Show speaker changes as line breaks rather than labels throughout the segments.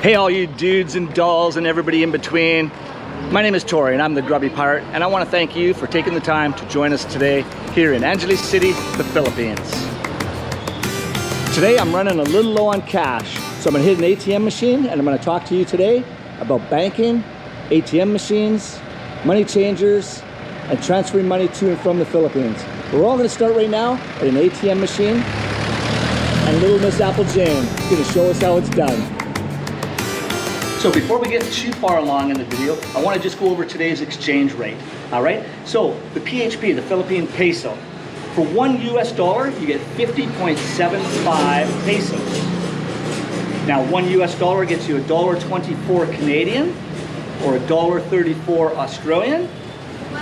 Hey all you dudes and dolls and everybody in between. My name is Tori and I'm the Grubby Pirate, and I want to thank you for taking the time to join us today here in Angeles City, the Philippines. Today I'm running a little low on cash, so I'm going to hit an ATM machine and I'm going to talk to you today about banking, ATM machines, money changers, and transferring money to and from the Philippines. We're all going to start right now at an ATM machine, and little Miss Apple Jane is going to show us how it's done. So before we get too far along in the video, I want to just go over today's exchange rate. All right, so the PHP, the Philippine peso, for $1 you get 50.75 pesos. Now $1 gets you $1.24 Canadian or $1.34 Australian,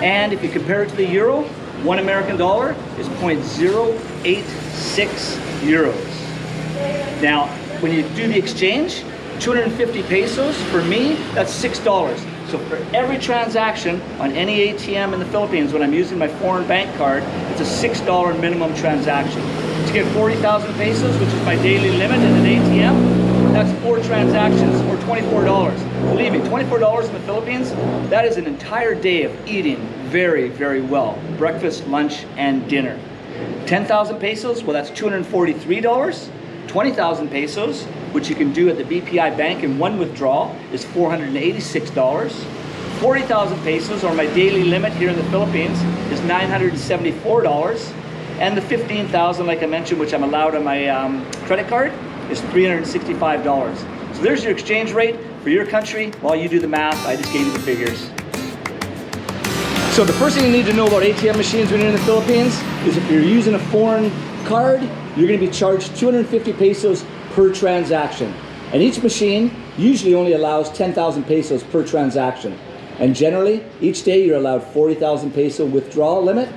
and if you compare it to the euro, $1 American is 0.086 euros. Now when you do the exchange, 250 pesos, for me, that's $6. So for every transaction on any ATM in the Philippines, when I'm using my foreign bank card, it's a $6 minimum transaction. To get 40,000 pesos, which is my daily limit in an ATM, that's 4 transactions or $24. Believe me, $24 in the Philippines, that is an entire day of eating very, very well. Breakfast, lunch, and dinner. 10,000 pesos, well, that's $243. 20,000 pesos, which you can do at the BPI bank in one withdrawal, is $486. 40,000 pesos, or my daily limit here in the Philippines, is $974. And the 15,000, like I mentioned, which I'm allowed on my credit card, is $365. So there's your exchange rate for your country. While you do the math, I just gave you the figures. So the first thing you need to know about ATM machines when you're in the Philippines is if you're using a foreign card, you're going to be charged 250 pesos per transaction. And each machine usually only allows 10,000 pesos per transaction. And generally, each day you're allowed 40,000 peso withdrawal limit.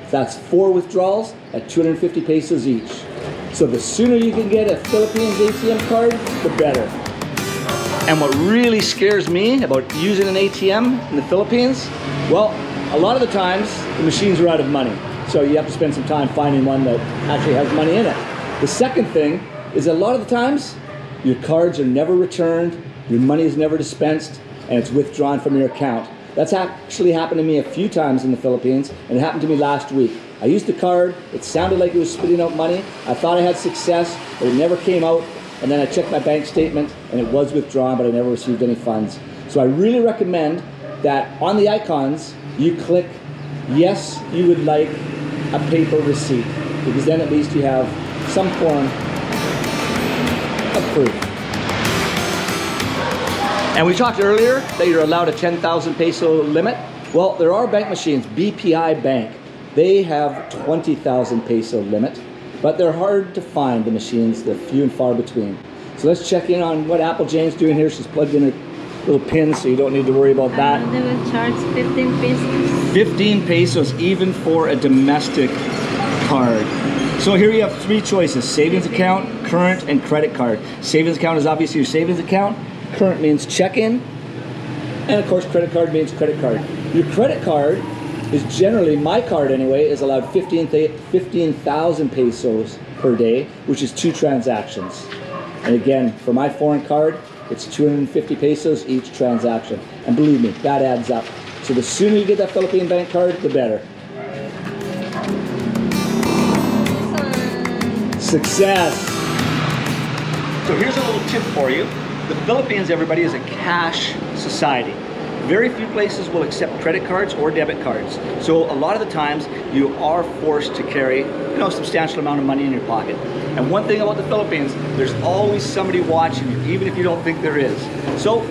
That's 4 withdrawals at 250 pesos each. So the sooner you can get a Philippines ATM card, the better. And what really scares me about using an ATM in the Philippines, well, a lot of the times the machines are out of money. So you have to spend some time finding one that actually has money in it. The second thing is a lot of the times your cards are never returned, your money is never dispensed, and it's withdrawn from your account. That's actually happened to me a few times in the Philippines, and it happened to me last week. I used the card, it sounded like it was spitting out money. I thought I had success, but it never came out. And then I checked my bank statement and it was withdrawn, but I never received any funds. So I really recommend that on the icons, you click yes, you would like a paper receipt, because then at least you have some form of proof. And we talked earlier that you're allowed a 10,000 peso limit. Well, there are bank machines, BPI Bank. They have 20,000 peso limit, but they're hard to find, the machines. They're few and far between. So let's check in on what Apple Jane's doing here. She's plugged in her little pin, so you don't need to worry about that.
They will charge 15 pesos. 15
pesos even for a domestic card. So here you have 3 choices: savings account, current, and credit card. Savings account is obviously your savings account. Current means check-in. And of course, credit card means credit card. Your credit card is generally, my card anyway, is allowed 15,000 pesos per day, which is 2 transactions. And again, for my foreign card, it's 250 pesos each transaction. And believe me, that adds up. So the sooner you get that Philippine bank card, the better. Success! So here's a little tip for you. The Philippines, everybody, is a cash society. Very few places will accept credit cards or debit cards. So a lot of the times you are forced to carry, a substantial amount of money in your pocket. And one thing about the Philippines, there's always somebody watching you, even if you don't think there is. So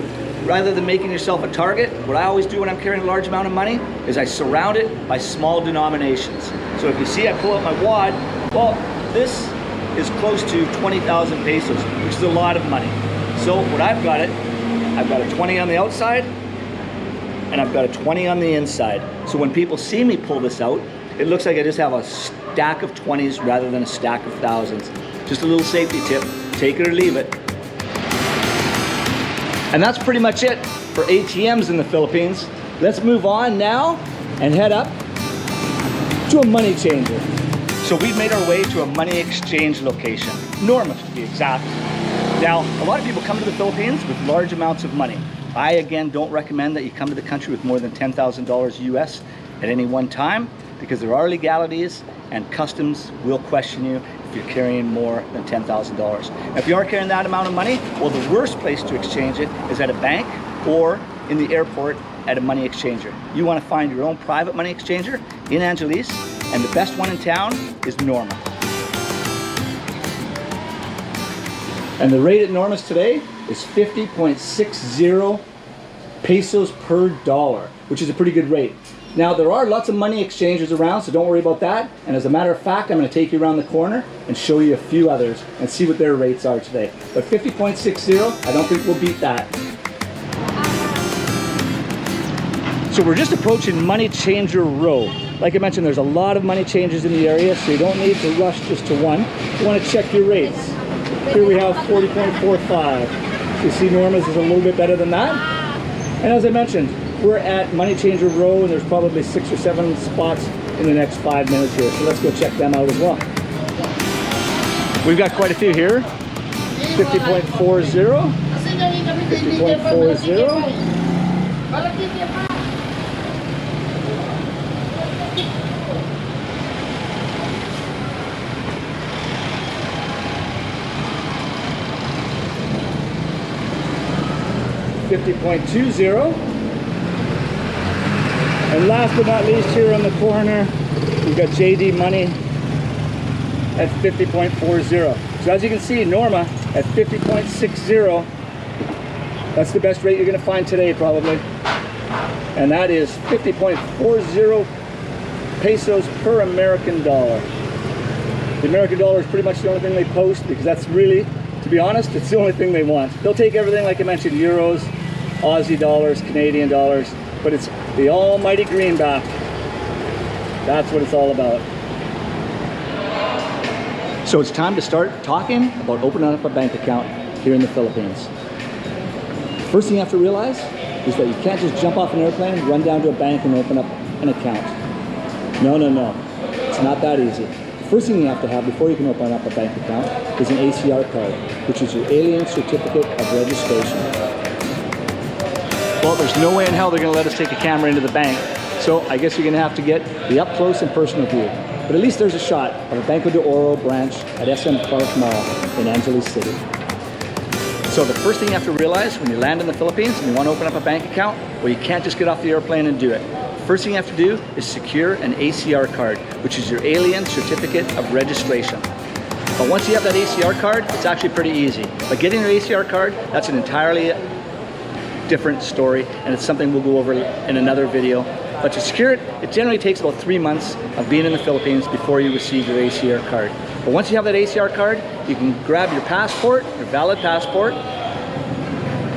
rather than making yourself a target, what I always do when I'm carrying a large amount of money is I surround it by small denominations. So if you see I pull out my wad, well, this is close to 20,000 pesos, which is a lot of money. So what I've got a 20 on the outside, and I've got a 20 on the inside. So when people see me pull this out, it looks like I just have a stack of 20s rather than a stack of thousands. Just a little safety tip, take it or leave it. And that's pretty much it for ATMs in the Philippines. Let's move on now and head up to a money changer. So we've made our way to a money exchange location, Norma to be exact. Now, a lot of people come to the Philippines with large amounts of money. I, again, don't recommend that you come to the country with more than $10,000 US at any one time, because there are legalities and customs will question you if you're carrying more than $10,000. Now, if you are carrying that amount of money, well, the worst place to exchange it is at a bank or in the airport at a money exchanger. You want to find your own private money exchanger in Angeles, and the best one in town is Norma. And the rate at Norma's today is 50.60 pesos per dollar, which is a pretty good rate. Now, there are lots of money exchangers around, so don't worry about that. And as a matter of fact, I'm going to take you around the corner and show you a few others and see what their rates are today. But 50.60, I don't think we'll beat that. So we're just approaching Money Changer Row. Like I mentioned, there's a lot of money changers in the area, so you don't need to rush just to one. You want to check your rates. Here we have 40.45. You see Norma's is a little bit better than that. And as I mentioned, we're at Money Changer Row, and there's probably 6 or 7 spots in the next 5 minutes here. So let's go check them out as well. We've got quite a few here. 50.40. 50.40. 50.20. And last but not least, here on the corner, we've got JD Money at 50.40. So as you can see, Norma at 50.60. That's the best rate you're going to find today, probably. And that is 50.40 pesos per American dollar. The American dollar is pretty much the only thing they post, because that's really, to be honest, it's the only thing they want. They'll take everything, like I mentioned, euros, Aussie dollars, Canadian dollars, but it's the almighty greenback. That's what it's all about. So it's time to start talking about opening up a bank account here in the Philippines. First thing you have to realize is that you can't just jump off an airplane, run down to a bank and open up an account. No, no, no. It's not that easy. First thing you have to have before you can open up a bank account is an ACR card, which is your Alien Certificate of Registration. Well, there's no way in hell they're going to let us take a camera into the bank, so I guess you're going to have to get the up close and personal view. But at least there's a shot of a Banco de Oro branch at SM Park Mall in Angeles City. So the first thing you have to realize when you land in the Philippines and you want to open up a bank account, well, you can't just get off the airplane and do it. First thing you have to do is secure an ACR card, which is your Alien Certificate of Registration. But once you have that ACR card, it's actually pretty easy. But getting your ACR card, that's an entirely different story, and it's something we'll go over in another video. But to secure it, it generally takes about 3 months of being in the Philippines before you receive your ACR card. But once you have that ACR card, you can grab your passport, your valid passport,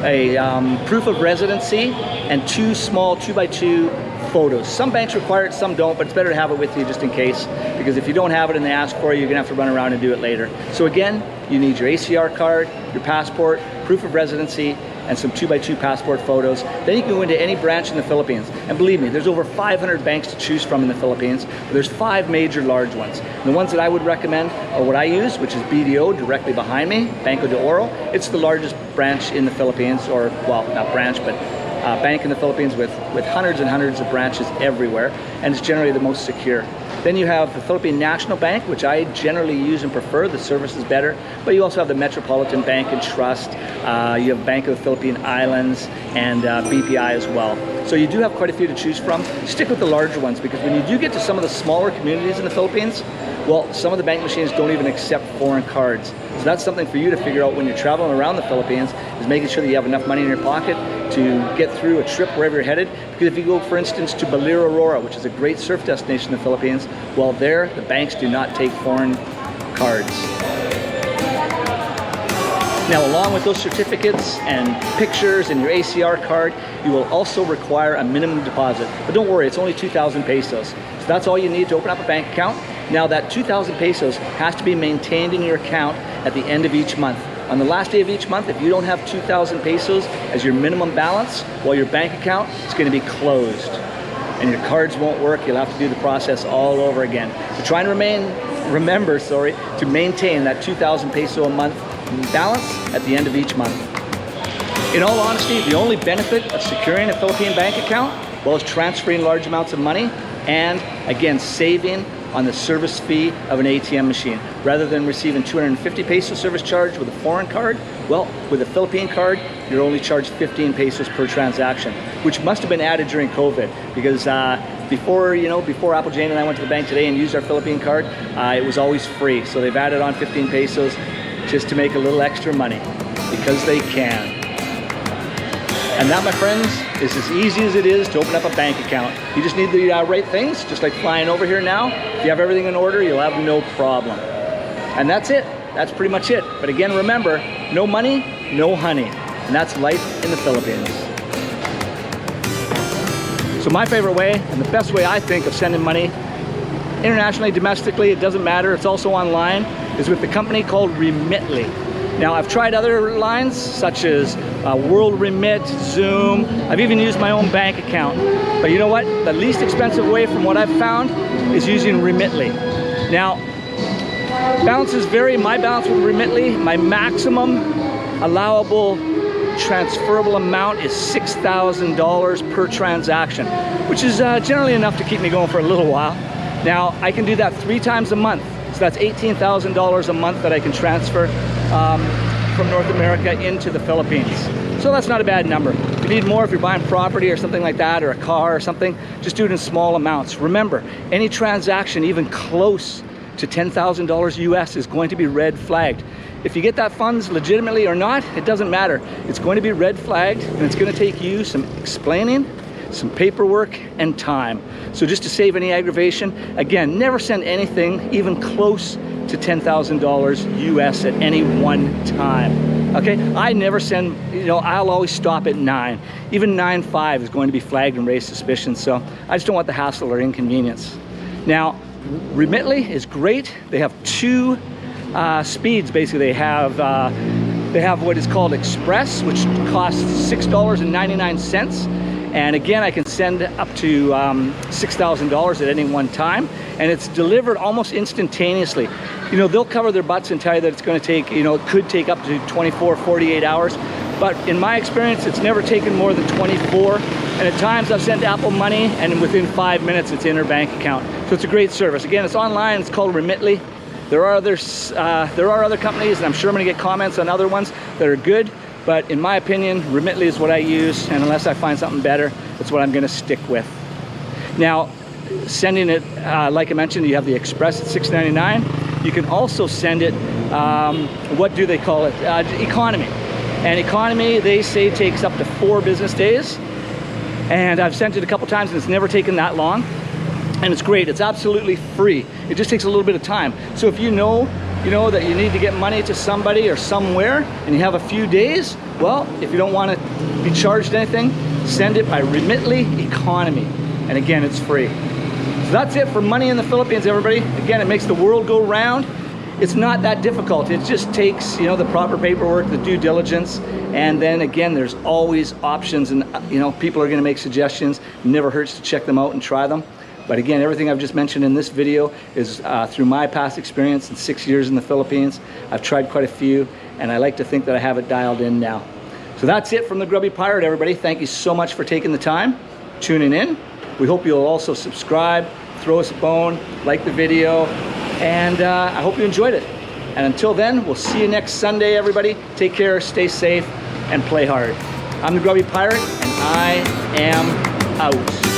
a proof of residency, and 2 small 2x2 photos. Some banks require it, some don't, but it's better to have it with you just in case, because if you don't have it and they ask for it, you're gonna have to run around and do it later. So again, you need your ACR card, your passport, proof of residency, and some 2x2 passport photos. Then you can go into any branch in the Philippines. And believe me, there's over 500 banks to choose from in the Philippines, but there's 5 major large ones. And the ones that I would recommend are what I use, which is BDO, directly behind me, Banco de Oro. It's the largest branch in the Philippines, or, well, not branch, but bank in the Philippines with hundreds and hundreds of branches everywhere, and it's generally the most secure. Then you have the Philippine National Bank, which I generally use and prefer. The service is better. But you also have the Metropolitan Bank and Trust. You have Bank of the Philippine Islands and BPI as well. So you do have quite a few to choose from. Stick with the larger ones, because when you do get to some of the smaller communities in the Philippines, well, some of the bank machines don't even accept foreign cards. So that's something for you to figure out when you're traveling around the Philippines, is making sure that you have enough money in your pocket to get through a trip wherever you're headed. Because if you go, for instance, to Balir Aurora, which is a great surf destination in the Philippines, well, there, the banks do not take foreign cards. Now, along with those certificates and pictures and your ACR card, you will also require a minimum deposit. But don't worry, it's only 2,000 pesos. So that's all you need to open up a bank account. Now, that 2,000 pesos has to be maintained in your account at the end of each month. On the last day of each month, if you don't have 2,000 pesos as your minimum balance, well, your bank account is going to be closed. And your cards won't work. You'll have to do the process all over again. So try and remember to maintain that 2,000 peso a month balance at the end of each month. In all honesty, the only benefit of securing a Philippine bank account, well, is transferring large amounts of money and, again, saving on the service fee of an ATM machine. Rather than receiving 250 peso service charge with a foreign card, well, with a Philippine card, you're only charged 15 pesos per transaction, which must have been added during COVID, because before Apple Jane and I went to the bank today and used our Philippine card, it was always free. So they've added on 15 pesos just to make a little extra money, because they can. And that, my friends, is as easy as it is to open up a bank account. You just need the right things, just like flying over here now. If you have everything in order, you'll have no problem. And that's it. That's pretty much it. But again, remember, no money, no honey. And that's life in the Philippines. So my favorite way, and the best way I think of sending money, internationally, domestically, it doesn't matter, it's also online, is with the company called Remitly. Now, I've tried other lines such as World Remit, Zoom. I've even used my own bank account. But you know what? The least expensive way from what I've found is using Remitly. Now, balances vary. My balance with Remitly, my maximum allowable transferable amount is $6,000 per transaction, which is generally enough to keep me going for a little while. Now, I can do that 3 times a month. So that's $18,000 a month that I can transfer from North America into the Philippines. So that's not a bad number. If you need more, if you're buying property or something like that, or a car or something, just do it in small amounts. Remember, any transaction even close to $10,000 US is going to be red flagged. If you get that funds legitimately or not, it doesn't matter. It's going to be red flagged, and it's going to take you some explaining, some paperwork, and time. So just to save any aggravation, again, never send anything even close to $10,000 US at any one time. Okay, I never send, I'll always stop at 9. Even 9.5 is going to be flagged and raise suspicion, so I just don't want the hassle or inconvenience. Now, Remitly is great. They have 2 speeds, basically. They have what is called Express, which costs $6.99. And again, I can send up to $6,000 at any one time, and it's delivered almost instantaneously. They'll cover their butts and tell you that it's going to take, it could take up to 24, 48 hours. But in my experience, it's never taken more than 24. And at times I've sent Apple money, and within 5 minutes, it's in their bank account. So it's a great service. Again, it's online. It's called Remitly. There are other companies, and I'm sure I'm going to get comments on other ones that are good. But in my opinion, Remitly is what I use, and unless I find something better, that's what I'm going to stick with. Now, sending it, like I mentioned, you have the Express at $6.99. You can also send it, what do they call it? Economy. And economy, they say, takes up to 4 business days. And I've sent it a couple times, and it's never taken that long. And it's great. It's absolutely free. It just takes a little bit of time. So if you know that you need to get money to somebody or somewhere, and you have a few days, well, if you don't want to be charged anything, send it by Remitly Economy. And again, it's free. So that's it for money in the Philippines, everybody. Again, it makes the world go round. It's not that difficult. It just takes, the proper paperwork, the due diligence, and then again, there's always options, and people are going to make suggestions. It never hurts to check them out and try them. But again, everything I've just mentioned in this video is through my past experience in 6 years in the Philippines. I've tried quite a few, and I like to think that I have it dialed in now. So that's it from the Grubby Pirate, everybody. Thank you so much for taking the time, tuning in. We hope you'll also subscribe, throw us a bone, like the video, and I hope you enjoyed it. And until then, we'll see you next Sunday, everybody. Take care, stay safe, and play hard. I'm the Grubby Pirate, and I am out.